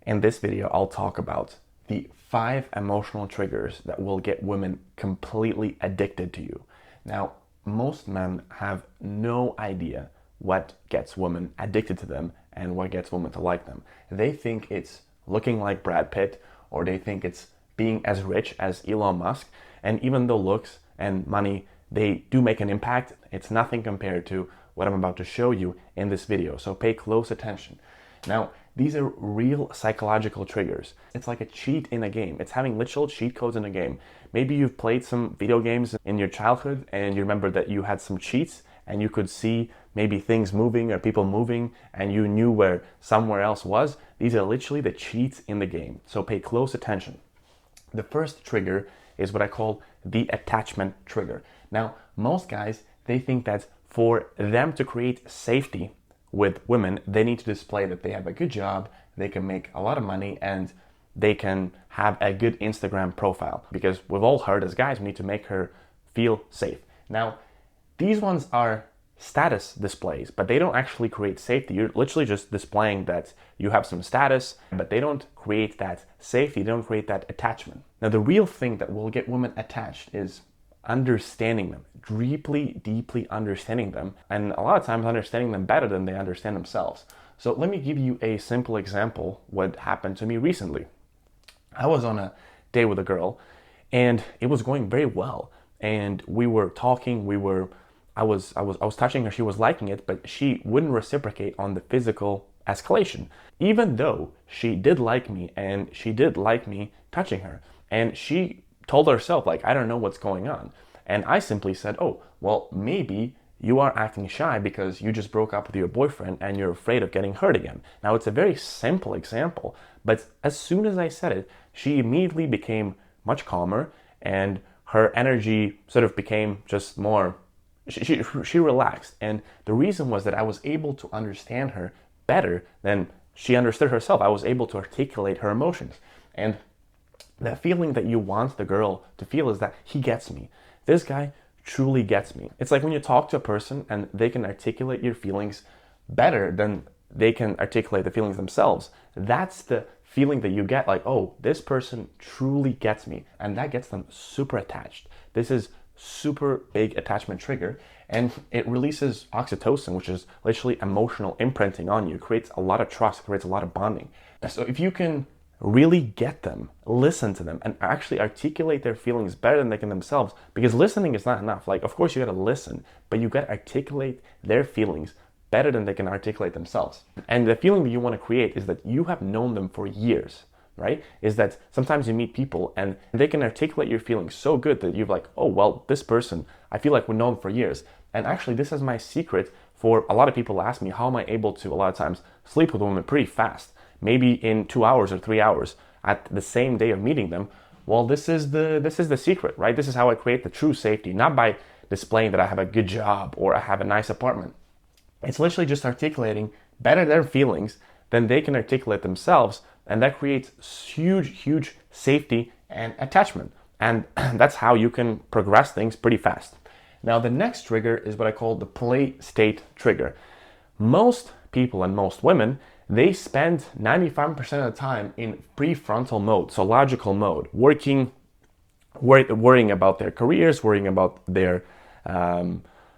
In this video, I'll talk about the 5 emotional triggers that will get women completely addicted to you. Now, most men have no idea what gets women addicted to them and what gets women to like them. They think it's looking like Brad Pitt, or they think it's being as rich as Elon Musk. And even though looks and money, they do make an impact, it's nothing compared to what I'm about to show you in this video. So pay close attention. Now, these are real psychological triggers. It's like a cheat in a game. It's having literal cheat codes in a game. Maybe you've played some video games in your childhood and you remember that you had some cheats and you could see maybe things moving or people moving and you knew where somewhere else was. These are literally the cheats in the game. So pay close attention. The first trigger is what I call the attachment trigger. Now, most guys, they think that for them to create safety with women, they need to display that they have a good job, they can make a lot of money, and they can have a good Instagram profile. Because we've all heard as guys, we need to make her feel safe. Now, these ones are status displays, but they don't actually create safety. You're literally just displaying that you have some status, but they don't create that safety, they don't create that attachment. Now, the real thing that will get women attached is understanding them, deeply understanding them, and a lot of times understanding them better than they understand themselves. So let me give you a simple example what happened to me recently. I was on a date with a girl and it was going very well, and we were talking, I was touching her, she was liking it, but she wouldn't reciprocate on the physical escalation, even though she did like me and she did like me touching her, and she told herself, like, I don't know what's going on. And I simply said, oh, well, maybe you are acting shy because you just broke up with your boyfriend and you're afraid of getting hurt again. Now, it's a very simple example, but as soon as I said it, she immediately became much calmer and her energy sort of became just more, she relaxed. And the reason was that I was able to understand her better than she understood herself. I was able to articulate her emotions. And the feeling that you want the girl to feel is that he gets me. This guy truly gets me. It's like when you talk to a person and they can articulate your feelings better than they can articulate the feelings themselves. That's the feeling that you get, like, oh, this person truly gets me. And that gets them super attached. This is super big attachment trigger, and it releases oxytocin, which is literally emotional imprinting on you. It creates a lot of trust, creates a lot of bonding. So if you can really get them, listen to them, and actually articulate their feelings better than they can themselves, because listening is not enough. Like, of course you gotta listen, but you gotta articulate their feelings better than they can articulate themselves. And the feeling that you want to create is that you have known them for years, right? Is that sometimes you meet people and they can articulate your feelings so good that you're like, oh, well, this person, I feel like we've known for years. And actually, this is my secret for a lot of people ask me, how am I able to, a lot of times, sleep with women pretty fast? Maybe in 2 hours or 3 hours at the same day of meeting them. Well, this is the secret, right? This is how I create the true safety, not by displaying that I have a good job or I have a nice apartment. It's literally just articulating better their feelings than they can articulate themselves, and that creates huge safety and attachment. And that's how you can progress things pretty fast. Now, the next trigger is what I call the play state trigger. Most people and most women, they spend 95% of the time in prefrontal mode, so logical mode, worrying about their careers, worrying about their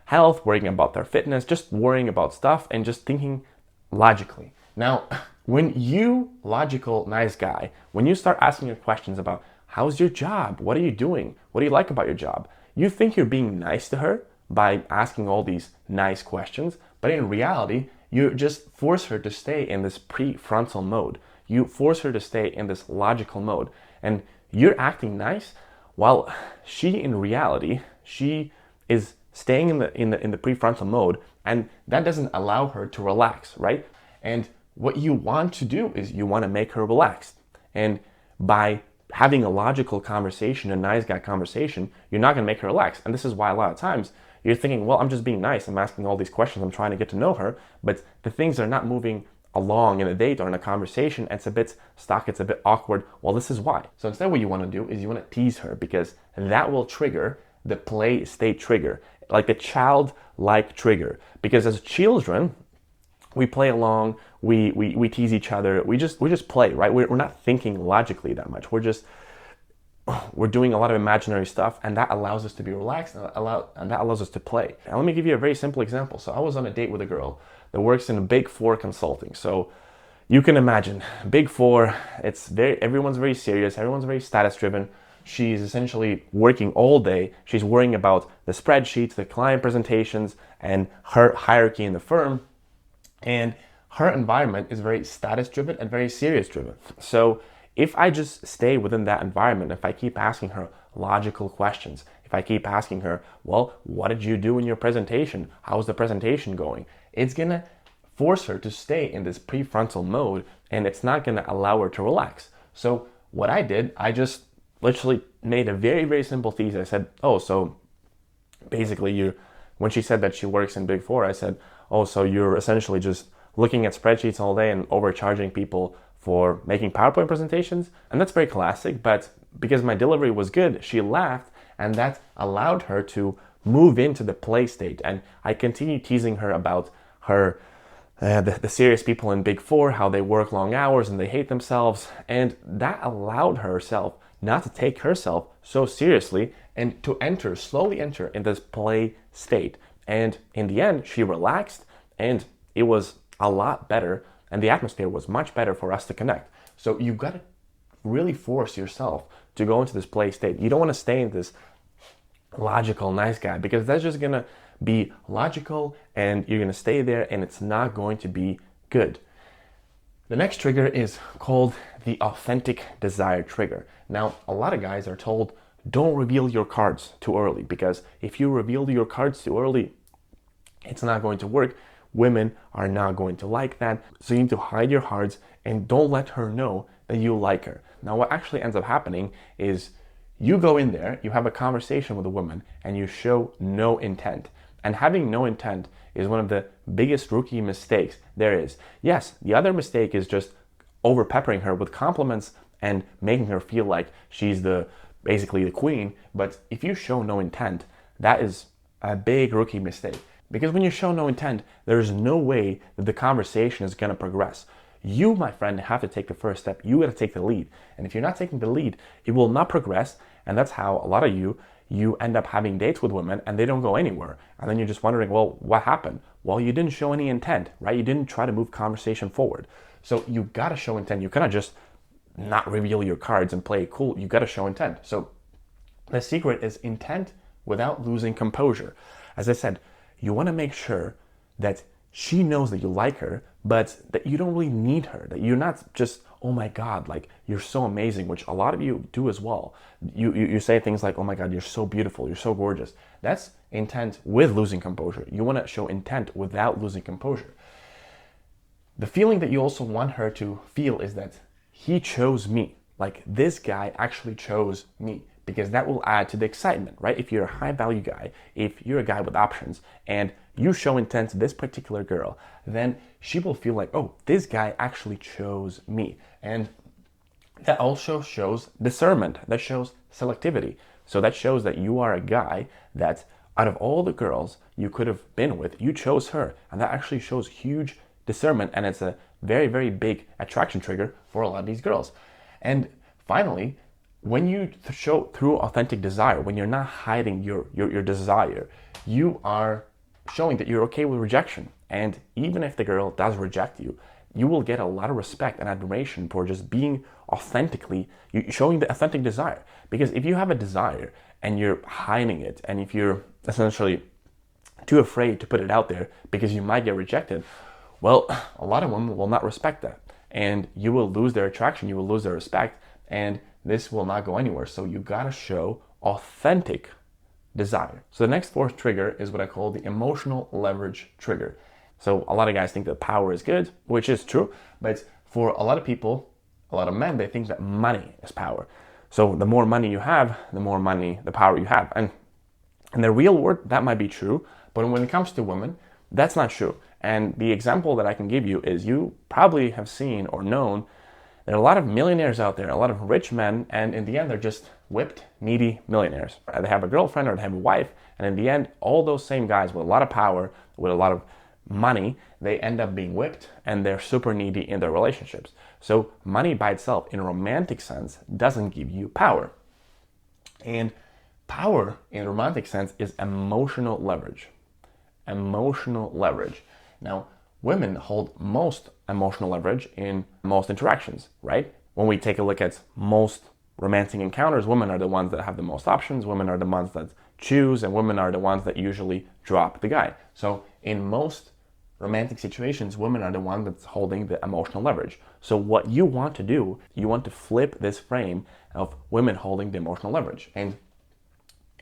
health, worrying about their fitness, just worrying about stuff and just thinking logically. Now, when you, logical, nice guy, when you start asking your questions about how's your job, what are you doing, what do you like about your job, you think you're being nice to her by asking all these nice questions, but in reality, you just force her to stay in this prefrontal mode. You force her to stay in this logical mode. And you're acting nice while she, in reality, she is staying in the prefrontal mode, and that doesn't allow her to relax, right? And what you want to do is you want to make her relaxed. And by having a logical conversation, a nice guy conversation, you're not going to make her relax. And this is why a lot of times you're thinking, well, I'm just being nice, I'm asking all these questions, I'm trying to get to know her, but the things are not moving along in a date or in a conversation, it's a bit stuck, it's a bit awkward. Well, this is why. So instead what you want to do is you want to tease her, because that will trigger the play state trigger, like the childlike trigger. Because as children, we play along, we tease each other, we just play, right? We're not thinking logically that much. We're doing a lot of imaginary stuff, and that allows us to be relaxed, and that allows us to play. And let me give you a very simple example. So I was on a date with a girl that works in a Big Four consulting. So you can imagine, Big Four, everyone's very serious, everyone's very status driven. She's essentially working all day. She's worrying about the spreadsheets, the client presentations, and her hierarchy in the firm. And her environment is very status driven and very serious driven. So if I just stay within that environment, if I keep asking her logical questions, if I keep asking her, well, what did you do in your presentation? How's the presentation going? It's gonna force her to stay in this prefrontal mode, and it's not gonna allow her to relax. So what I did, I just literally made a very, very simple thesis. I said, oh, so basically when she said that she works in Big Four, I said, oh, so you're essentially just looking at spreadsheets all day and overcharging people for making PowerPoint presentations? And that's very classic, but because my delivery was good, she laughed, and that allowed her to move into the play state. And I continued teasing her about the serious people in Big Four, how they work long hours and they hate themselves. And that allowed herself not to take herself so seriously and to slowly enter in this play state. And in the end, she relaxed, and it was a lot better, and the atmosphere was much better for us to connect. So you've got to really force yourself to go into this play state. You don't want to stay in this logical nice guy, because that's just going to be logical, and you're going to stay there, and it's not going to be good. The next trigger is called the authentic desire trigger. Now, a lot of guys are told, don't reveal your cards too early, because if you reveal your cards too early, it's not going to work. Women are not going to like that. So you need to hide your hearts and don't let her know that you like her. Now, what actually ends up happening is you go in there, you have a conversation with a woman, and you show no intent. And having no intent is one of the biggest rookie mistakes there is. Yes, the other mistake is just over peppering her with compliments and making her feel like she's basically the queen. But if you show no intent, that is a big rookie mistake. Because when you show no intent, there's no way that the conversation is going to progress. You, my friend, have to take the first step. You got to take the lead. And if you're not taking the lead, it will not progress. And that's how a lot of you end up having dates with women and they don't go anywhere. And then you're just wondering, well, what happened? Well, you didn't show any intent, right? You didn't try to move conversation forward. So you got to show intent. You cannot just not reveal your cards and play it cool. You got to show intent. So the secret is intent without losing composure. As I said, you want to make sure that she knows that you like her, but that you don't really need her, that you're not just, oh my God, like you're so amazing, which a lot of you do as well. You say things like, oh my God, you're so beautiful, you're so gorgeous. That's intent with losing composure. You want to show intent without losing composure. The feeling that you also want her to feel is that he chose me. Like this guy actually chose me, because that will add to the excitement, right? If you're a high value guy, if you're a guy with options and you show intent to this particular girl, then she will feel like, oh, this guy actually chose me. And that also shows discernment, that shows selectivity. So that shows that you are a guy that out of all the girls you could have been with, you chose her. And that actually shows huge discernment, and it's a very, very big attraction trigger for a lot of these girls. And finally, when you show through authentic desire, when you're not hiding your desire, you are showing that you're okay with rejection. And even if the girl does reject you, you will get a lot of respect and admiration for just being authentically, showing the authentic desire. Because if you have a desire and you're hiding it, and if you're essentially too afraid to put it out there because you might get rejected, well, a lot of women will not respect that. And you will lose their attraction, you will lose their respect, and this will not go anywhere. So you gotta show authentic desire. So the next fourth trigger is what I call the emotional leverage trigger. So a lot of guys think that power is good, which is true, but for a lot of people, a lot of men, they think that money is power. So the more money you have, the power you have. And in the real world, that might be true, but when it comes to women, that's not true. And the example that I can give you is, you probably have seen or known there are a lot of millionaires out there, a lot of rich men, and in the end, they're just whipped, needy millionaires. They have a girlfriend or they have a wife, and in the end, all those same guys with a lot of power, with a lot of money, they end up being whipped and they're super needy in their relationships. So money by itself, in a romantic sense, doesn't give you power. And power in a romantic sense is emotional leverage. Emotional leverage. Now, women hold most emotional leverage in most interactions, right? When we take a look at most romantic encounters, women are the ones that have the most options, women are the ones that choose, and women are the ones that usually drop the guy. So in most romantic situations, women are the one that's holding the emotional leverage. So what you want to do, you want to flip this frame of women holding the emotional leverage. And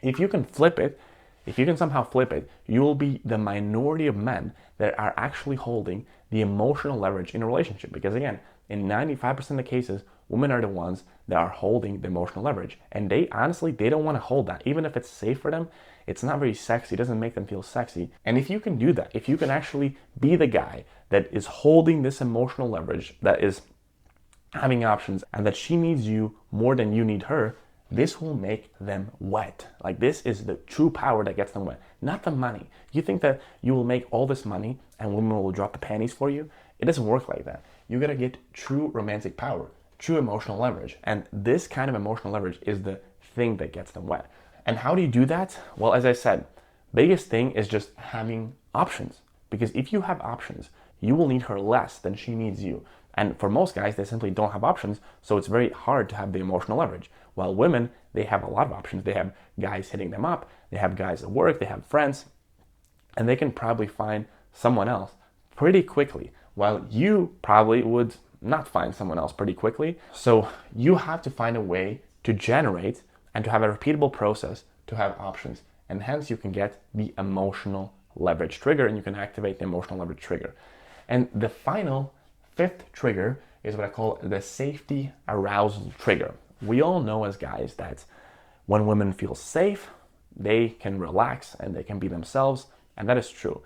if you can flip it, if you can somehow flip it, you will be the minority of men that are actually holding the emotional leverage in a relationship. Because again, in 95% of the cases, women are the ones that are holding the emotional leverage. And they honestly, they don't want to hold that. Even if it's safe for them, it's not very sexy. It doesn't make them feel sexy. And if you can do that, if you can actually be the guy that is holding this emotional leverage, that is having options, and that she needs you more than you need her, this will make them wet. Like, this is the true power that gets them wet, not the money. You think that you will make all this money and women will drop the panties for you? It doesn't work like that. You gotta get true romantic power, true emotional leverage. And this kind of emotional leverage is the thing that gets them wet. And how do you do that? Well, as I said, biggest thing is just having options. Because if you have options, you will need her less than she needs you. And for most guys, they simply don't have options, so it's very hard to have the emotional leverage. While women, they have a lot of options. They have guys hitting them up, they have guys at work, they have friends, and they can probably find someone else pretty quickly, while you probably would not find someone else pretty quickly. So you have to find a way to generate and to have a repeatable process to have options, and hence you can get the emotional leverage trigger, and you can activate the emotional leverage trigger. And the final fifth trigger is what I call the safety arousal trigger. We all know as guys that when women feel safe, they can relax and they can be themselves, and that is true.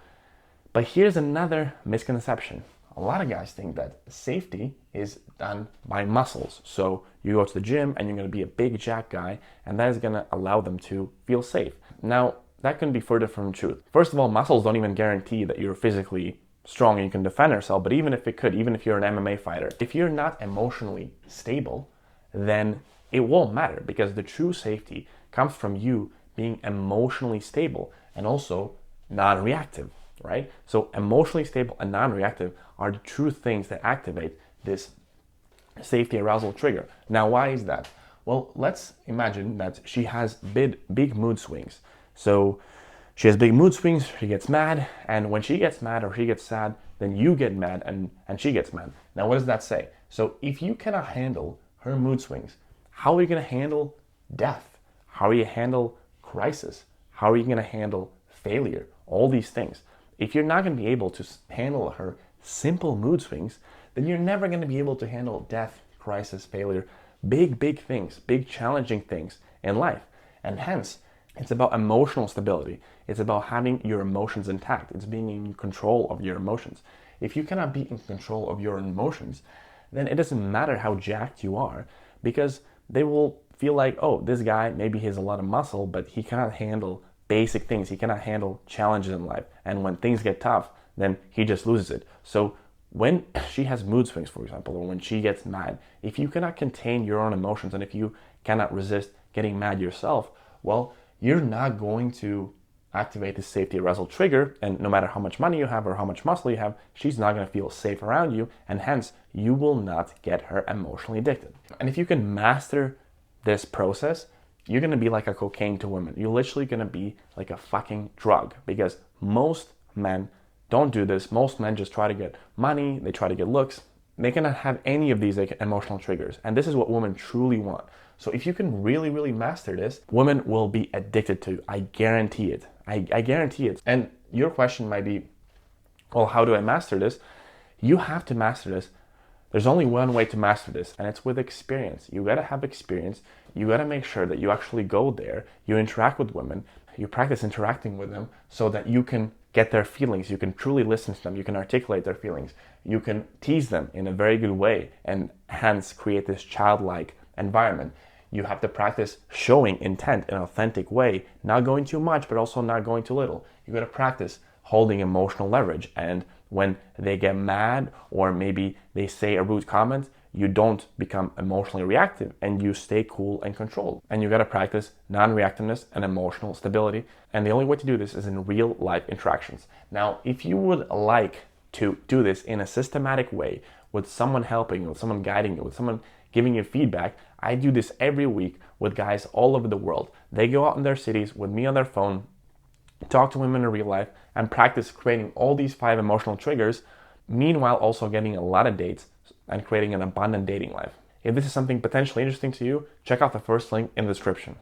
But here's another misconception. A lot of guys think that safety is done by muscles. So you go to the gym and you're going to be a big jack guy, and that is going to allow them to feel safe. Now, that can be further from the truth. First of all, muscles don't even guarantee that you're physically strong and you can defend yourself. But even if it could, even if you're an MMA fighter, if you're not emotionally stable, then it won't matter, because the true safety comes from you being emotionally stable and also non-reactive, right? So emotionally stable and non-reactive are the true things that activate this safety arousal trigger. Now, why is that? Well, let's imagine that she has big mood swings. So she has big mood swings, she gets mad, and when she gets mad or she gets sad, then you get mad and she gets mad. Now, what does that say? So if you cannot handle her mood swings, how are you going to handle death? How are you going to handle crisis? How are you going to handle failure? All these things. If you're not going to be able to handle her simple mood swings, then you're never going to be able to handle death, crisis, failure, big things, big challenging things in life. And hence, it's about emotional stability. It's about having your emotions intact. It's being in control of your emotions. If you cannot be in control of your emotions, then it doesn't matter how jacked you are, because they will feel like, oh, this guy, maybe he has a lot of muscle, but he cannot handle basic things. He cannot handle challenges in life. And when things get tough, then he just loses it. So when she has mood swings, for example, or when she gets mad, if you cannot contain your own emotions and if you cannot resist getting mad yourself, well, you're not going to activate the safety arousal trigger, and no matter how much money you have or how much muscle you have, she's not going to feel safe around you, and hence you will not get her emotionally addicted. And if you can master this process, you're going to be like a cocaine to women. You're literally going to be like a fucking drug, because most men don't do this. Most men just try to get money, they try to get looks. They cannot have any of these emotional triggers, and this is what women truly want. So if you can really master this, women will be addicted to you. I guarantee it. I guarantee it. And your question might be, well, how do I master this? You have to master this. There's only one way to master this, and it's with experience. You gotta have experience. You gotta make sure that you actually go there, you interact with women, you practice interacting with them so that you can get their feelings, you can truly listen to them, you can articulate their feelings, you can tease them in a very good way, and hence create this childlike environment. You have to practice showing intent in an authentic way, not going too much, but also not going too little. You got to practice holding emotional leverage. And when they get mad or maybe they say a rude comment, you don't become emotionally reactive and you stay cool and controlled. And you got to practice non-reactiveness and emotional stability. And the only way to do this is in real life interactions. Now, if you would like to do this in a systematic way with someone helping you, with someone guiding you, with someone giving you feedback, I do this every week with guys all over the world. They go out in their cities with me on their phone, talk to women in real life, and practice creating all these 5 emotional triggers, meanwhile also getting a lot of dates and creating an abundant dating life. If this is something potentially interesting to you, check out the first link in the description.